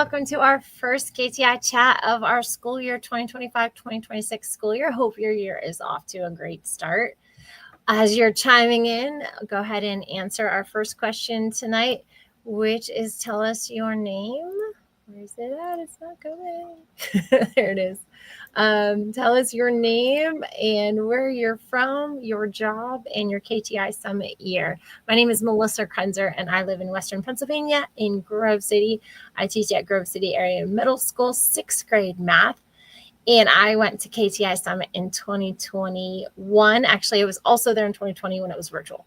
welcome to our first KTI Chat of our school year 2025-2026 school year. Hope your year is off to a great start. As you're chiming in, go ahead and answer our first question tonight, which is tell us your name. Where is it at? It's not going. There it is. Tell us your name and where you're from, your job, and your KTI Summit year. My name is Melissa Krenzer, and I live in Western Pennsylvania in Grove City. I teach at Grove City Area Middle School, 6th grade math. And I went to KTI Summit in 2021. Actually, I was also there in 2020 when it was virtual.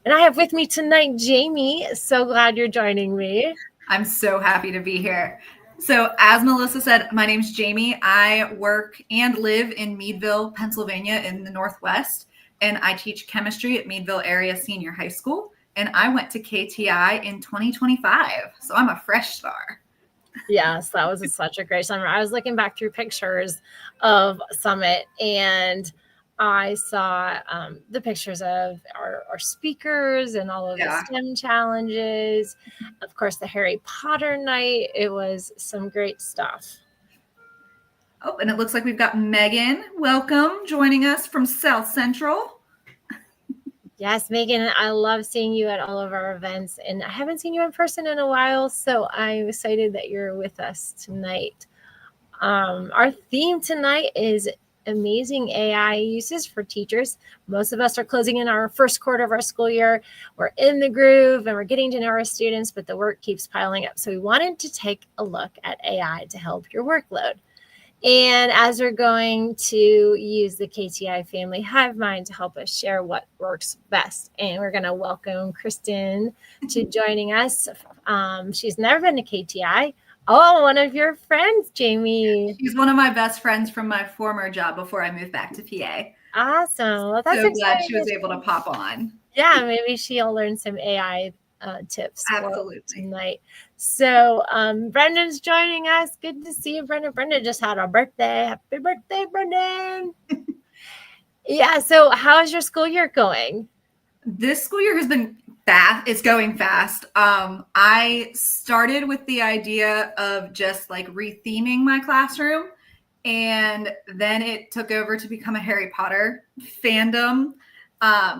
And I have with me tonight, Jamie. So glad you're joining me. I'm so happy to be here. So as Melissa said, my name's Jamie. I work and live in Meadville, Pennsylvania in the Northwest. And I teach chemistry at Meadville Area Senior High School. And I went to KTI in 2025. So I'm a fresh star. Yes, that was such a great summer. I was looking back through pictures of Summit, and I saw the pictures of our speakers and all of the STEM challenges. Of course, the Harry Potter night. It was some great stuff. Oh, and it looks like we've got Megan. Welcome, joining us from South Central. Yes, Megan, I love seeing you at all of our events, and I haven't seen you in person in a while, so I'm excited that you're with us tonight. Our theme tonight is amazing AI uses for teachers. Most of us are closing in our first quarter of our school year. We're in the groove and we're getting to know our students, but the work keeps piling up. So we wanted to take a look at AI to help your workload. And as we're going to use the KTI Family Hive Mind to help us share what works best. And we're going to welcome Kristen to joining us. She's never been to KTI. Oh, one of your friends, Jamie. She's one of my best friends from my former job before I moved back to PA. Awesome. Well, that's so glad she was able to pop on. Yeah, maybe she'll learn some AI tips Absolutely tonight. So Brendan's joining us. Good to see you, Brendan. Brendan just had a birthday. Happy birthday, Brendan. Yeah, so how is your school year going? This school year has been fast. It's going fast. I started with the idea of just like retheming my classroom, and then it took over to become a Harry Potter fandom.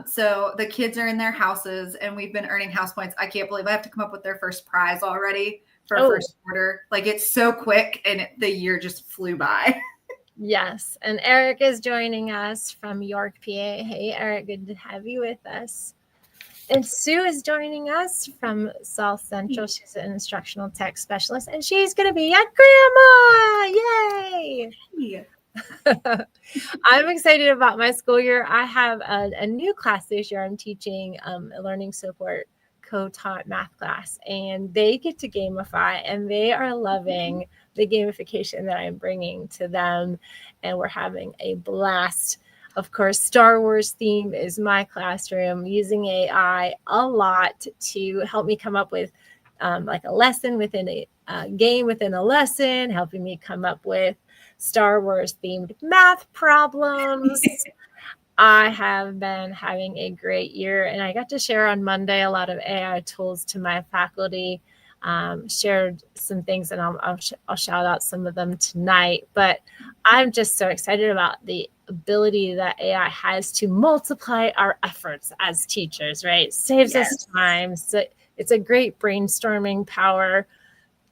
So the kids are in their houses and we've been earning house points. I can't believe I have to come up with their first prize already for first quarter. Like, it's so quick and the year just flew by. Yes. And Eric is joining us from York, PA. Hey, Eric, good to have you with us. And Sue is joining us from South Central. She's an instructional tech specialist, and she's going to be at Grandma. Yay! Yeah. I'm excited about my school year. I have a new class this year. I'm teaching a learning support co-taught math class, and they get to gamify, and they are loving the gamification that I'm bringing to them, and we're having a blast. Of course, Star Wars theme is my classroom, using AI a lot to help me come up with like a lesson within a game within a lesson, helping me come up with Star Wars themed math problems. I have been having a great year, and I got to share on Monday a lot of AI tools to my faculty. Shared some things, and I'll shout out some of them tonight. But I'm just so excited about the ability that AI has to multiply our efforts as teachers, right? Saves us time. So it's a great brainstorming power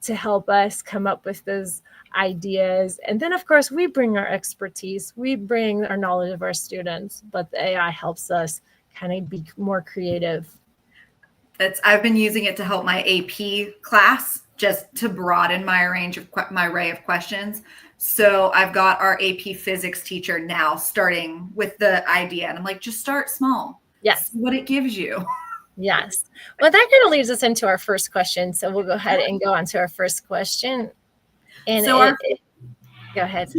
to help us come up with those ideas. And then, of course, we bring our expertise. We bring our knowledge of our students, but the AI helps us kind of be more creative. I've been using it to help my AP class, just to broaden my array of questions. So I've got our AP physics teacher now starting with the idea, and I'm like, just start small. Yes. See what it gives you. Yes. Well, that kind of leads us into our first question. So we'll go ahead and go on to our first question. And so go ahead.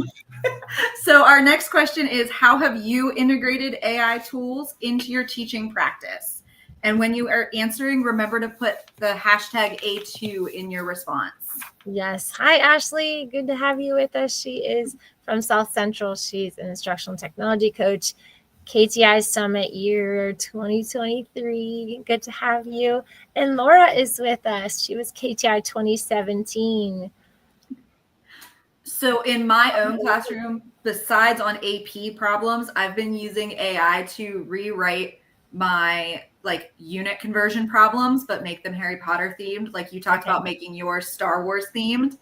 So our next question is, how have you integrated AI tools into your teaching practice? And when you are answering, remember to put the hashtag A2 in your response. Yes. Hi, Ashley. Good to have you with us. She is from South Central. She's an instructional technology coach. KTI Summit Year 2023. Good to have you. And Laura is with us. She was KTI 2017. So in my own classroom, besides on AP problems, I've been using AI to rewrite my like unit conversion problems, but make them Harry Potter themed. Like you talked about making yours Star Wars themed.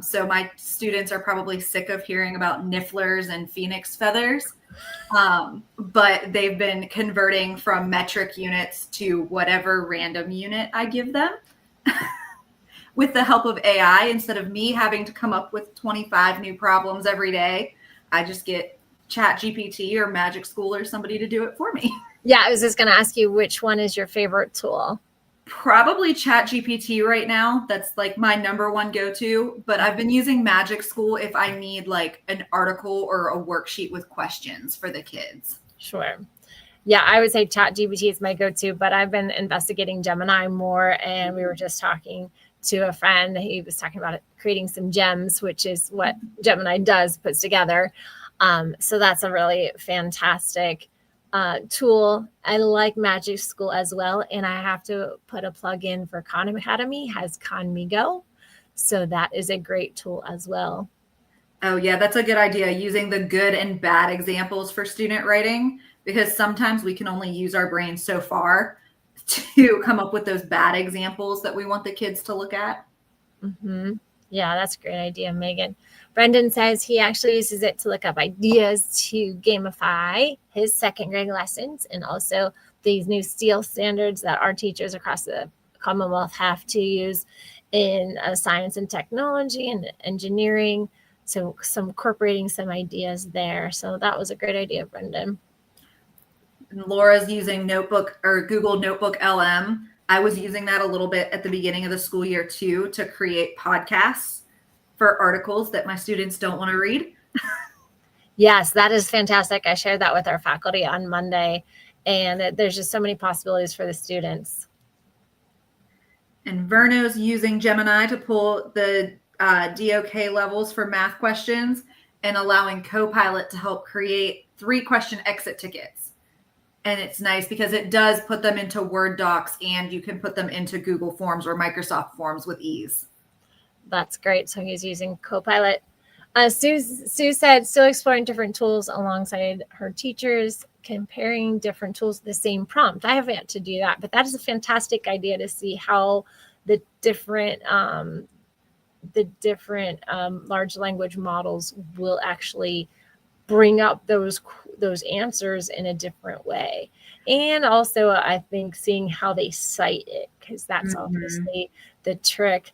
So my students are probably sick of hearing about nifflers and phoenix feathers. But they've been converting from metric units to whatever random unit I give them. With the help of AI, instead of me having to come up with 25 new problems every day, I just get Chat GPT or Magic School or somebody to do it for me. Yeah, I was just going to ask you, which one is your favorite tool? Probably Chat GPT right now. That's like my number one go-to, but I've been using Magic School if I need like an article or a worksheet with questions for the kids. Sure. Yeah, I would say Chat GPT is my go-to, but I've been investigating Gemini more, and we were just talking to a friend. He was talking about creating some gems, which is what Gemini puts together. So that's a really fantastic tool. I like Magic School as well. And I have to put a plug in for Khan Academy, has Khanmigo. So that is a great tool as well. Oh yeah, that's a good idea. Using the good and bad examples for student writing, because sometimes we can only use our brains so far to come up with those bad examples that we want the kids to look at. Mm-hmm. Yeah, that's a great idea, Megan. Brendan says he actually uses it to look up ideas to gamify his second grade lessons, and also these new STEEL standards that our teachers across the Commonwealth have to use in science and technology and engineering. So incorporating some ideas there. So that was a great idea, Brendan. Laura's using Notebook or Google Notebook LM. I was using that a little bit at the beginning of the school year too, to create podcasts for articles that my students don't want to read. Yes, that is fantastic. I shared that with our faculty on Monday, and there's just so many possibilities for the students. And Verno's using Gemini to pull the DOK levels for math questions and allowing Copilot to help create 3-question exit tickets. And it's nice because it does put them into Word docs, and you can put them into Google Forms or Microsoft Forms with ease. That's great. So he's using Copilot. Sue said still exploring different tools alongside her teachers, comparing different tools with the same prompt. I have yet to do that, but that is a fantastic idea to see how the different large language models will actually bring up those answers in a different way. And also, I think seeing how they cite it, because that's obviously the trick.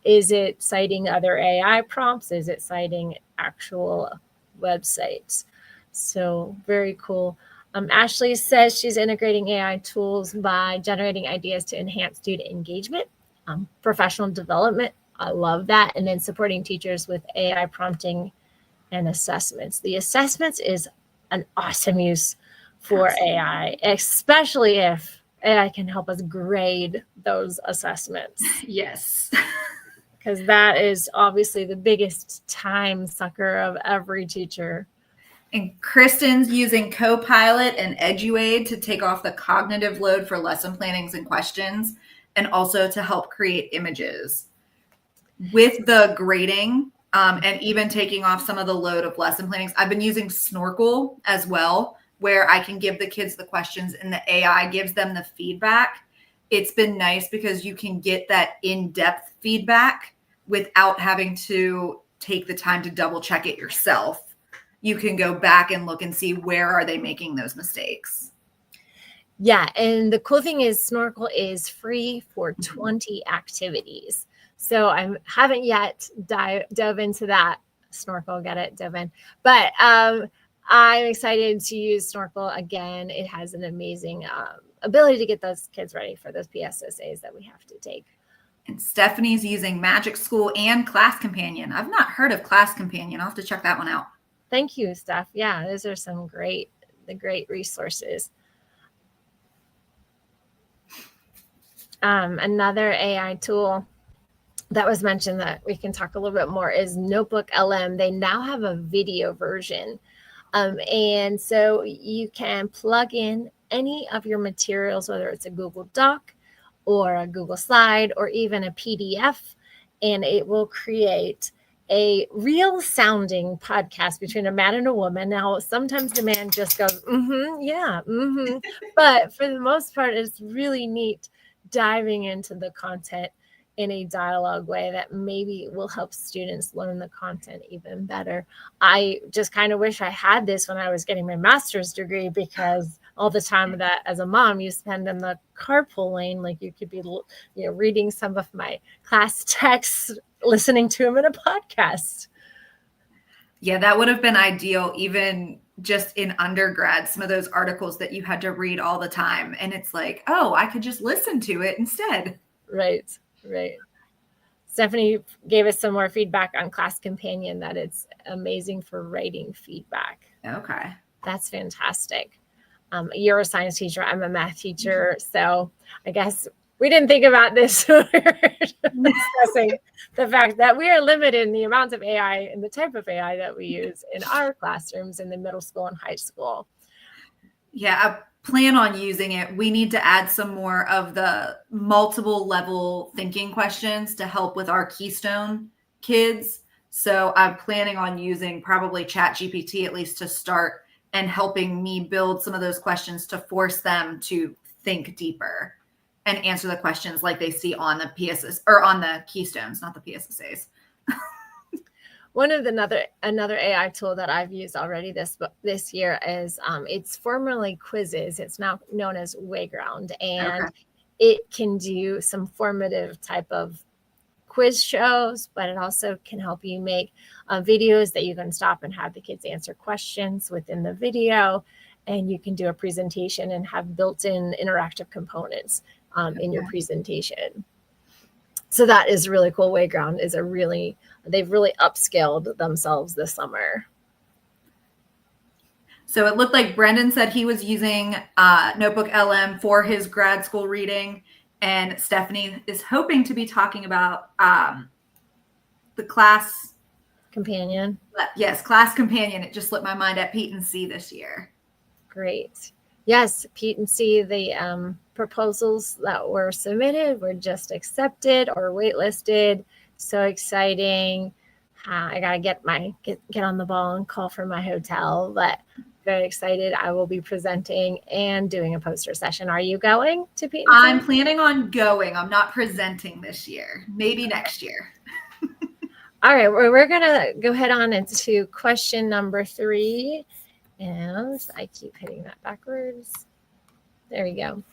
Is it citing other AI prompts? Is it citing actual websites? So very cool. Ashley says she's integrating AI tools by generating ideas to enhance student engagement, professional development. I love that. And then supporting teachers with AI prompting and assessments. The assessments is an awesome use for AI, especially if AI can help us grade those assessments. Yes. Because that is obviously the biggest time sucker of every teacher. And Kristen's using Copilot and EduAid to take off the cognitive load for lesson plannings and questions, and also to help create images. With the grading, and even taking off some of the load of lesson plannings, I've been using Snorkel as well, where I can give the kids the questions and the AI gives them the feedback. It's been nice because you can get that in-depth feedback without having to take the time to double check it yourself. You can go back and look and see where are they making those mistakes. Yeah, and the cool thing is Snorkel is free for 20 activities. So I haven't yet dove into that. Snorkel, get it, dove in. But I'm excited to use Snorkel again. It has an amazing ability to get those kids ready for those PSSAs that we have to take. And Stephanie's using Magic School and Class Companion. I've not heard of Class Companion. I'll have to check that one out. Thank you, Steph. Yeah, those are some great resources. Another AI tool that was mentioned that we can talk a little bit more is Notebook LM. They now have a video version And so you can plug in any of your materials, whether it's a Google Doc or a Google Slide or even a PDF, and it will create a real sounding podcast between a man and a woman. Now, sometimes the man just goes, yeah, but for the most part, it's really neat diving into the content in a dialogue way that maybe will help students learn the content even better. I just kind of wish I had this when I was getting my master's degree, because all the time that as a mom you spend in the carpool lane, like you could be, reading some of my class texts, listening to them in a podcast. Yeah, that would have been ideal, even just in undergrad, some of those articles that you had to read all the time. And it's like, oh, I could just listen to it instead. Right. Stephanie gave us some more feedback on Class Companion, that it's amazing for writing feedback. Okay. That's fantastic. You're a science teacher. I'm a math teacher. So I guess we didn't think about this when we were discussing the fact that we are limited in the amount of AI and the type of AI that we use in our classrooms in the middle school and high school. Yeah, I plan on using it. We need to add some more of the multiple level thinking questions to help with our Keystone kids. So I'm planning on using probably ChatGPT at least to start, and helping me build some of those questions to force them to think deeper and answer the questions like they see on the PSS or on the Keystones, not the PSSAs. One of another AI tool that I've used already this year is it's formerly Quizzes. It's now known as Wayground, and it can do some formative type of quiz shows, but it also can help you make videos that you can stop and have the kids answer questions within the video, and you can do a presentation and have built-in interactive components in your presentation. So that is really cool. Wayground is they've really upscaled themselves this summer. So it looked like Brendan said he was using Notebook LM for his grad school reading, and Stephanie is hoping to be talking about the Class Companion. Yes, Class Companion. It just slipped my mind at Pete and C this year. Great. Yes, Pete and C, the proposals that were submitted were just accepted or waitlisted. So exciting. I got to get on the ball and call for my hotel, but very excited. I will be presenting and doing a poster session. Are you going to Pete and C? I'm planning on going. I'm not presenting this year. Maybe next year. All right, we're going to go ahead on into question number 3. And I keep hitting that backwards. There we go.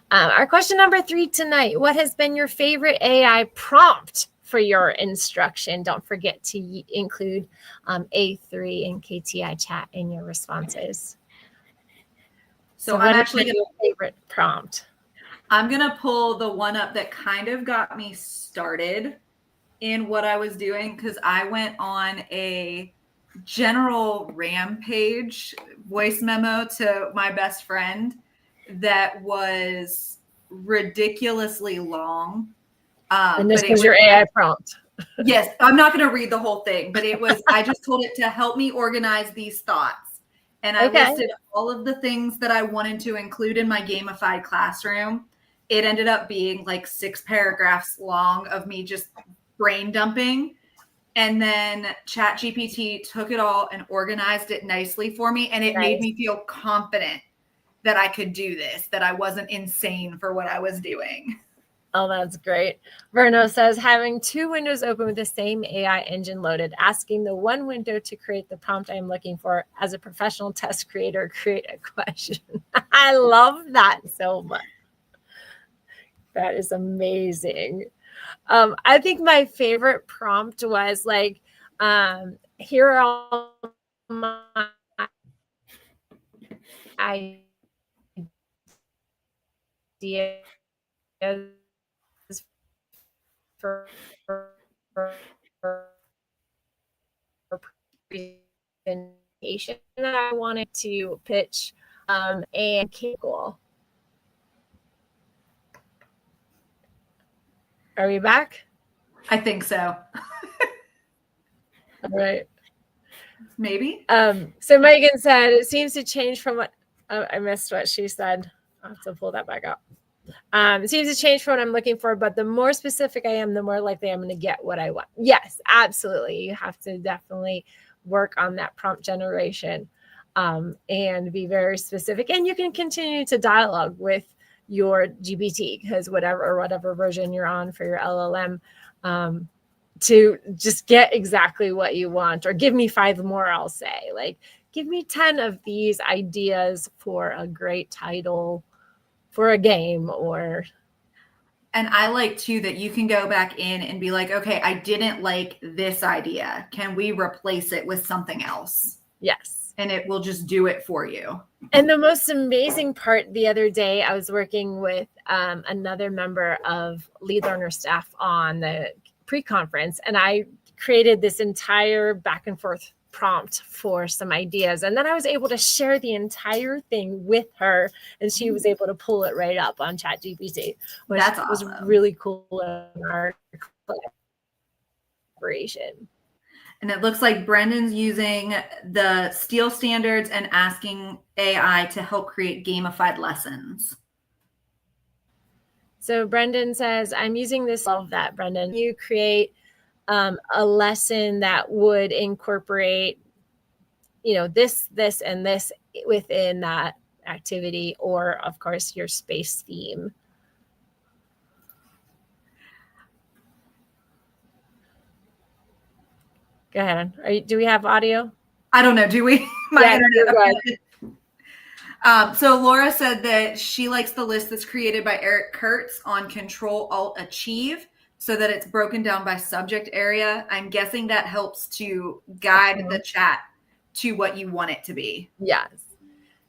Our question number 3 tonight. What has been your favorite AI prompt for your instruction? Don't forget to include A3 and KTI Chat in your responses. So I'm actually your favorite prompt? I'm going to pull the one up that kind of got me started in what I was doing, because I went on a general rampage voice memo to my best friend that was ridiculously long. And this was your AI prompt. Yes, I'm not going to read the whole thing, but it was, I just told it to help me organize these thoughts. And I listed all of the things that I wanted to include in my gamified classroom. It ended up being like 6 paragraphs long of me just brain dumping. And then ChatGPT took it all and organized it nicely for me. And it made me feel confident that I could do this, that I wasn't insane for what I was doing. Oh, that's great. Verno says, having 2 windows open with the same AI engine loaded, asking the one window to create the prompt I'm looking for. As a professional test creator, create a question. I love that so much. That is amazing. I think my favorite prompt was like, here are all my ideas for presentation that I wanted to pitch, and Kegel. Are we back? I think so. All right. Maybe. So Megan said, it seems to change from what I missed what she said. I'll have to pull that back up. It seems to change from what I'm looking for, but the more specific I am, the more likely I'm going to get what I want. Yes, absolutely. You have to definitely work on that prompt generation and be very specific. And you can continue to dialogue with your GPT, because whatever version you're on for your LLM, to just get exactly what you want, or give me 5 more, I'll say. Like, give me 10 of these ideas for a great title for a game. Or and I like too that you can go back in and be like, okay, I didn't like this idea. Can we replace it with something else? Yes. And it will just do it for you. And the most amazing part, the other day, I was working with another member of Lead Learner staff on the pre-conference, and I created this entire back and forth prompt for some ideas. And then I was able to share the entire thing with her, and she was able to pull it right up on ChatGPT, which That's awesome. was really cool in our collaboration. And it looks like Brendan's using the STEEL standards and asking AI to help create gamified lessons. So Brendan says, I'm using this. Love that, Brendan. You create a lesson that would incorporate, this, and this within that activity, or of course your space theme. Go ahead. Do we have audio? I don't know. Do we? My internet. So Laura said that she likes the list that's created by Eric Kurtz on Control-Alt-Achieve, so that it's broken down by subject area. I'm guessing that helps to guide the chat to what you want it to be. Yes.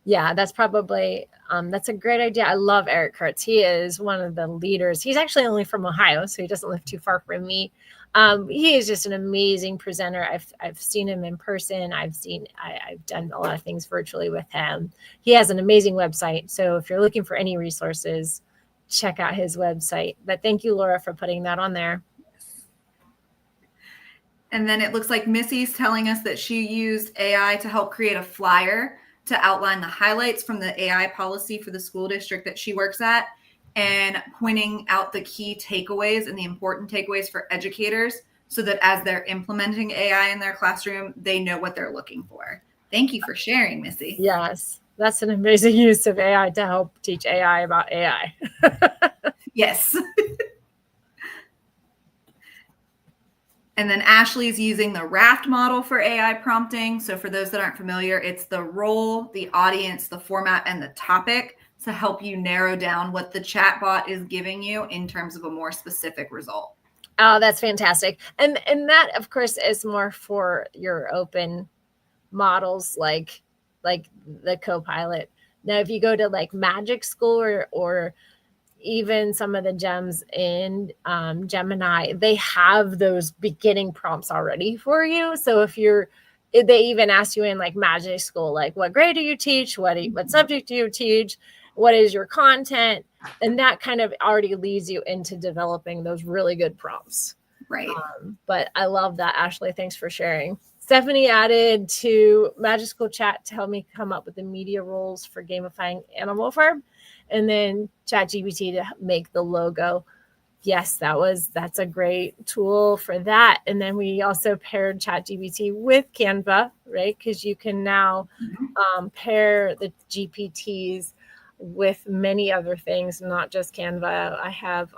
Yeah, that's probably, that's a great idea. I love Eric Kurtz. He is one of the leaders. He's actually only from Ohio, so he doesn't live too far from me. He is just an amazing presenter. I've seen him in person. I've done a lot of things virtually with him. He has an amazing website. So if you're looking for any resources, check out his website. But thank you, Laura, for putting that on there. And then it looks like Missy's telling us that she used AI to help create a flyer to outline the highlights from the AI policy for the school district that she works at, and pointing out the key takeaways and the important takeaways for educators, so that as they're implementing AI in their classroom, they know what they're looking for. Thank you for sharing, Missy. Yes, that's an amazing use of AI to help teach AI about AI. Yes. And then Ashley's using the Raft model for AI prompting. So for those that aren't familiar, it's the role, the audience, the format, and the topic to help you narrow down what the chatbot is giving you in terms of a more specific result. Oh, that's fantastic. And that, of course, is more for your open models like the Copilot. Now, if you go to like Magic School or even some of the gems in Gemini, they have those beginning prompts already for you. So they even ask you in like Magic School, like, what grade do you teach? What subject do you teach? What is your content? And that kind of already leads you into developing those really good prompts. Right. But I love that, Ashley. Thanks for sharing. Stephanie added to Magic School Chat to help me come up with the media rules for gamifying Animal Farm, and then ChatGPT to make the logo. Yes, that's a great tool for that. And then we also paired ChatGPT with Canva, right? Because you can now pair the GPTs with many other things, not just Canva. I have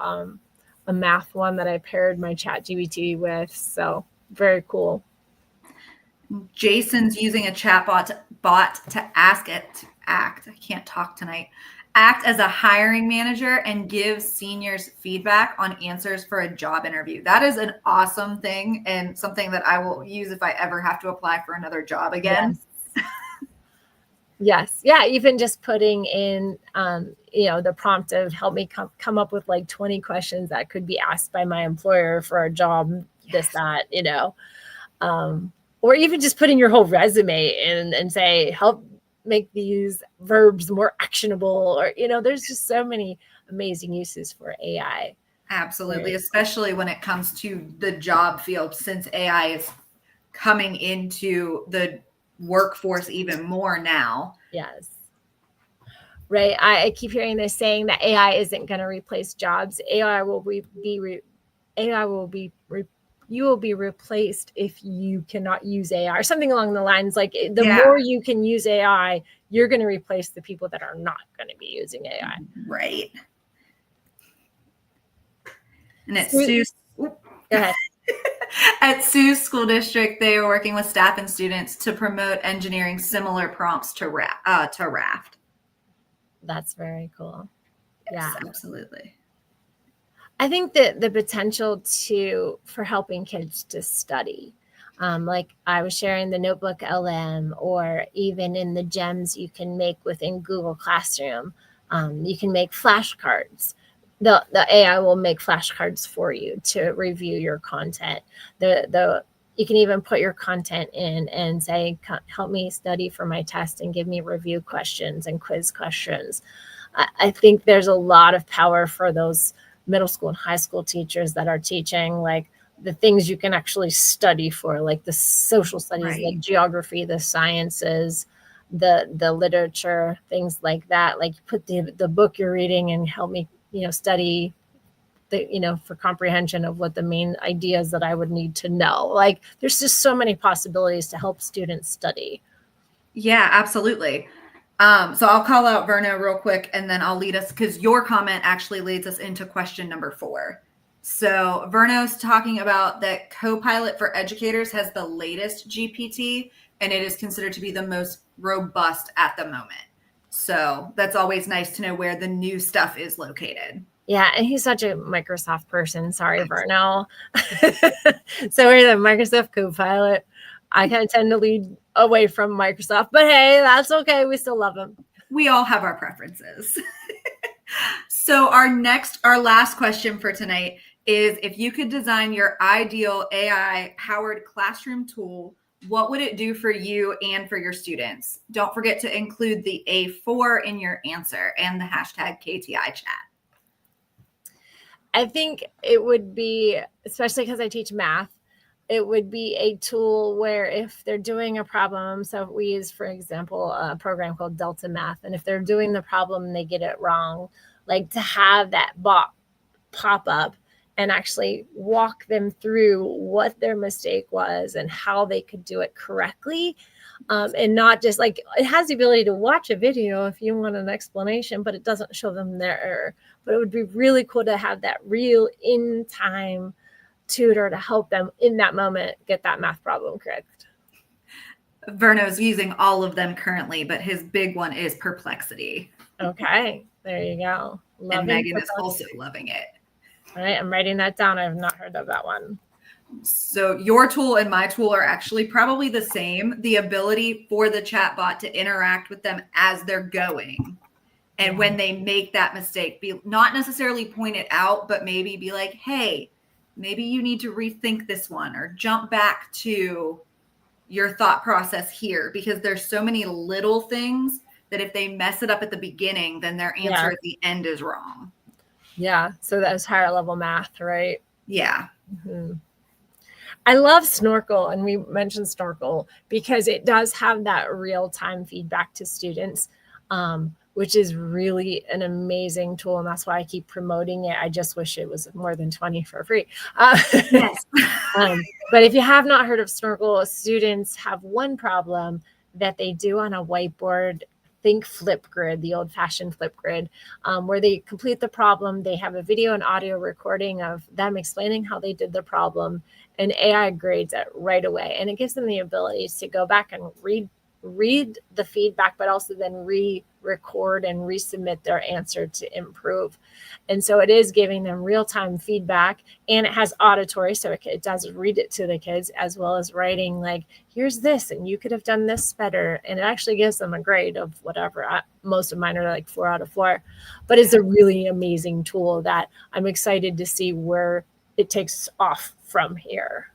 a math one that I paired my ChatGPT with. So very cool. Jason's using a chatbot to ask it to act. I can't talk tonight. Act as a hiring manager and give seniors feedback on answers for a job interview. That is an awesome thing, and something that I will use if I ever have to apply for another job again. Yes. Yes. Yeah. Even just putting in, the prompt of help me come up with like 20 questions that could be asked by my employer for a job, this, that, or even just putting your whole resume in and say, help make these verbs more actionable, or, there's just so many amazing uses for AI. Absolutely. Right. Especially when it comes to the job field, since AI is coming into the workforce even more now. Yes. Right. I keep hearing this saying that AI isn't going to replace jobs. AI will be you will be replaced if you cannot use AI, or something along the lines like the more you can use AI, you're going to replace the people that are not going to be using AI. Right. And at Go ahead. At Sue's school district, they are working with staff and students to promote engineering similar prompts to Raft. That's very cool. Yes, absolutely. I think that the potential for helping kids to study, like I was sharing the Notebook LM, or even in the gems you can make within Google Classroom, you can make flashcards. The AI will make flashcards for you to review your content. You can even put your content in and say, help me study for my test and give me review questions and quiz questions. I think there's a lot of power for those middle school and high school teachers that are teaching like the things you can actually study for, like the social studies, the geography, the sciences, the literature, things like that. Like put the book you're reading and help me, study for comprehension of what the main ideas that I would need to know. Like there's just so many possibilities to help students study. Yeah, absolutely. So I'll call out Verno real quick, and then I'll lead us, because your comment actually leads us into question number 4. So Verno's talking about that Copilot for Educators has the latest GPT, and it is considered to be the most robust at the moment. So that's always nice to know where the new stuff is located. Yeah, and he's such a Microsoft person. Sorry, Verno. So we're the Microsoft Copilot. I kind of tend to lead away from Microsoft, but hey, that's okay. We still love them. We all have our preferences. So our last question for tonight is, if you could design your ideal AI-powered classroom tool, what would it do for you and for your students? Don't forget to include the A4 in your answer and the hashtag KTI Chat. I think it would be, especially because I teach math, it would be a tool where if they're doing a problem, so we use, for example, a program called Delta Math, and if they're doing the problem and they get it wrong, like to have that bot pop up and actually walk them through what their mistake was and how they could do it correctly. And not just like, it has the ability to watch a video if you want an explanation, but it doesn't show them their error. But it would be really cool to have that real in-time tutor to help them in that moment get that math problem correct. Verno's using all of them currently, but his big one is Perplexity. Okay, there you go. And Megan is also loving it. All right, I'm writing that down. I have not heard of that one. So your tool and my tool are actually probably the same. The ability for the chatbot to interact with them as they're going. And when they make that mistake, not necessarily point it out, but maybe be like, hey, maybe you need to rethink this one, or jump back to your thought process here, because there's so many little things that if they mess it up at the beginning, then their answer at the end is wrong. Yeah. So that's higher level math, right? Yeah. Mm-hmm. I love Snorkel, and we mentioned Snorkel because it does have that real-time feedback to students, which is really an amazing tool, and that's why I keep promoting it. I just wish it was more than 20 for free. Yes. But if you have not heard of Snorkel, students have one problem that they do on a whiteboard. Think Flipgrid, the old-fashioned Flipgrid, where they complete the problem. They have a video and audio recording of them explaining how they did the problem, and AI grades it right away. And it gives them the ability to go back and read the feedback, but also then re-record and resubmit their answer to improve. And so it is giving them real-time feedback, and it has auditory, so it does read it to the kids, as well as writing like, here's this, and you could have done this better. And it actually gives them a grade of whatever. Most of mine are like 4 out of 4, but it's a really amazing tool that I'm excited to see where it takes off from here.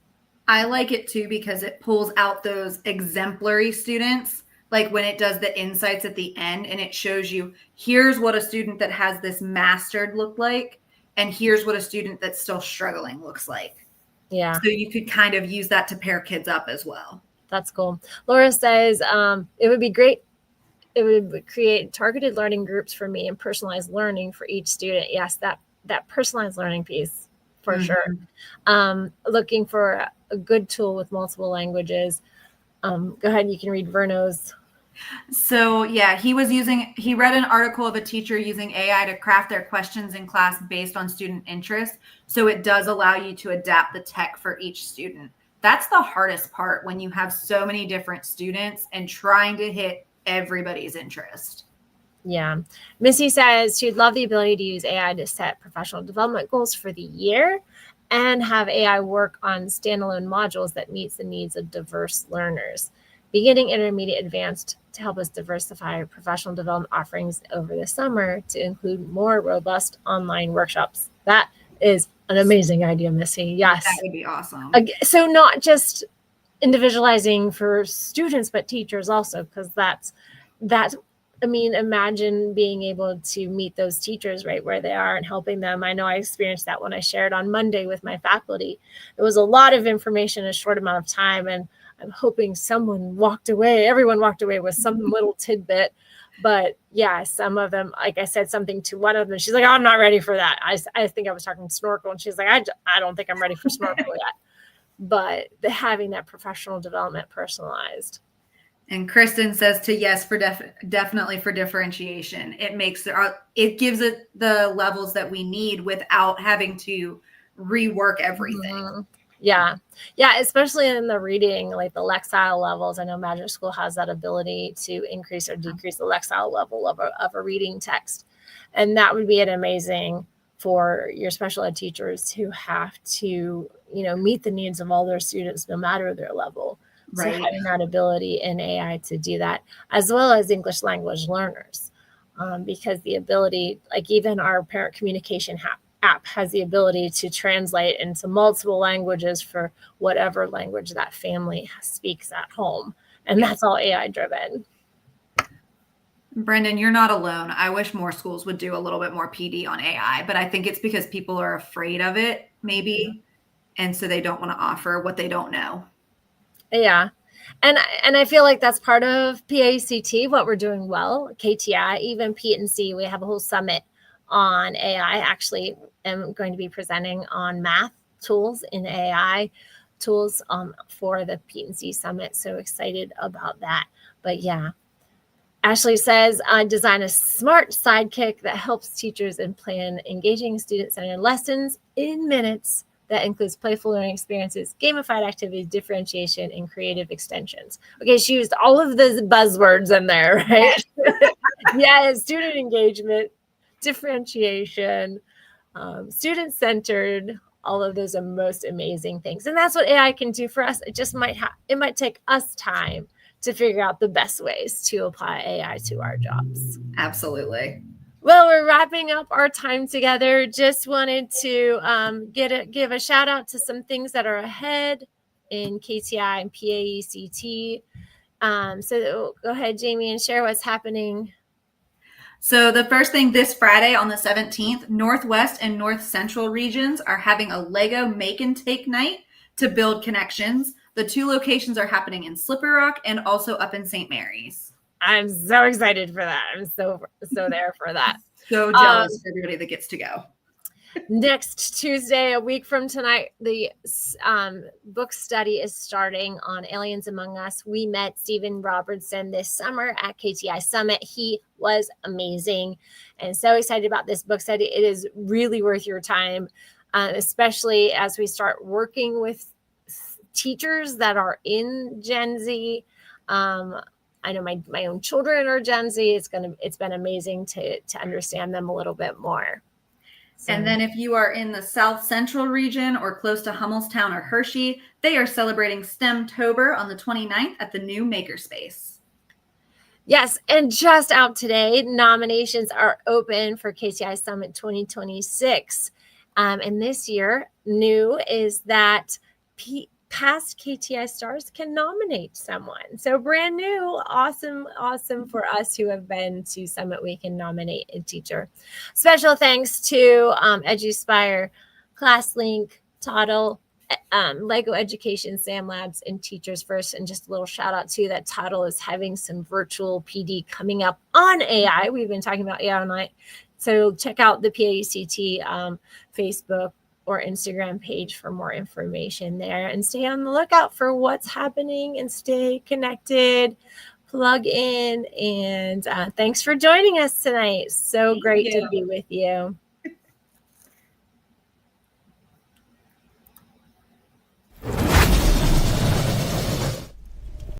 I like it too, because it pulls out those exemplary students, like when it does the insights at the end, and it shows you, here's what a student that has this mastered look like, and here's what a student that's still struggling looks like. Yeah. So you could kind of use that to pair kids up as well. That's cool. Laura says, it would be great. It would create targeted learning groups for me and personalized learning for each student. Yes, that personalized learning piece for sure. Looking for a good tool with multiple languages. Go ahead, you can read Verno's. So yeah, he read an article of a teacher using AI to craft their questions in class based on student interest. So it does allow you to adapt the tech for each student. That's the hardest part when you have so many different students and trying to hit everybody's interest. Yeah. Missy says she'd love the ability to use AI to set professional development goals for the year and have AI work on standalone modules that meets the needs of diverse learners. Beginning, intermediate, advanced to help us diversify our professional development offerings over the summer to include more robust online workshops. That is an amazing idea, Missy. Yes. That would be awesome. So not just individualizing for students, but teachers also, because that's, I mean, imagine being able to meet those teachers right where they are and helping them. I know I experienced that when I shared on Monday with my faculty. It was a lot of information in a short amount of time, and I'm hoping everyone walked away with some little tidbit. But yeah, some of them, like I said something to one of them, she's like, oh, I'm not ready for that. I think I was talking snorkel, and she's like, I don't think I'm ready for snorkel yet. But having that professional development personalized. And Kristen says to yes for definitely for differentiation. It gives it the levels that we need without having to rework everything. Yeah, especially in the reading, like the Lexile levels. I know Magic School has that ability to increase or decrease the Lexile level of a reading text. And that would be an amazing for your special ed teachers who have to, meet the needs of all their students, no matter their level. Right. So having that ability in AI to do that, as well as English language learners, because the ability, like even our parent communication app has the ability to translate into multiple languages for whatever language that family speaks at home. And that's all AI driven. Brendan, you're not alone. I wish more schools would do a little bit more PD on AI, but I think it's because people are afraid of it, maybe. And so they don't want to offer what they don't know. Yeah. And I feel like that's part of PACT, what we're doing well. KTI, even P&C, we have a whole summit on AI. Actually, I'm going to be presenting on math tools in AI tools for the P&C summit. So excited about that. But yeah. Ashley says, design a smart sidekick that helps teachers and plan engaging student-centered lessons in minutes that includes playful learning experiences, gamified activities, differentiation, and creative extensions. Okay, she used all of the buzzwords in there, right? Yeah, student engagement, differentiation, student-centered, all of those are most amazing things. And that's what AI can do for us. It just might take us time to figure out the best ways to apply AI to our jobs. Absolutely. Well, we're wrapping up our time together. Just wanted to give a shout out to some things that are ahead in KTI and PAECT. So go ahead, Jamie, and share what's happening. So the first thing this Friday on the 17th, Northwest and North Central regions are having a Lego Make and Take night to build connections. The two locations are happening in Slippery Rock and also up in St. Mary's. I'm so excited for that. I'm so there for that. So jealous for everybody that gets to go. Next Tuesday, a week from tonight, the book study is starting on Aliens Among Us. We met Stephen Robertson this summer at KTI Summit. He was amazing and so excited about this book study. It is really worth your time, especially as we start working with teachers that are in Gen Z. I know my own children are Gen Z. It's been amazing to understand them a little bit more. So. And then if you are in the South Central region or close to Hummelstown or Hershey, they are celebrating STEMtober on the 29th at the new Makerspace. Yes, and just out today, nominations are open for KTI Summit 2026. And this year, new is that past KTI stars can nominate someone. So brand new, awesome for us who have been to Summit Week and nominate a teacher. Special thanks to EduSpire, ClassLink, Toddle, Lego Education, Sam Labs, and Teachers First. And just a little shout out to that title is having some virtual PD coming up on AI. We've been talking about AI all night. So check out the PAUCT Facebook or Instagram page for more information there, and stay on the lookout for what's happening and stay connected, plug in, and thanks for joining us tonight. So great to be with you.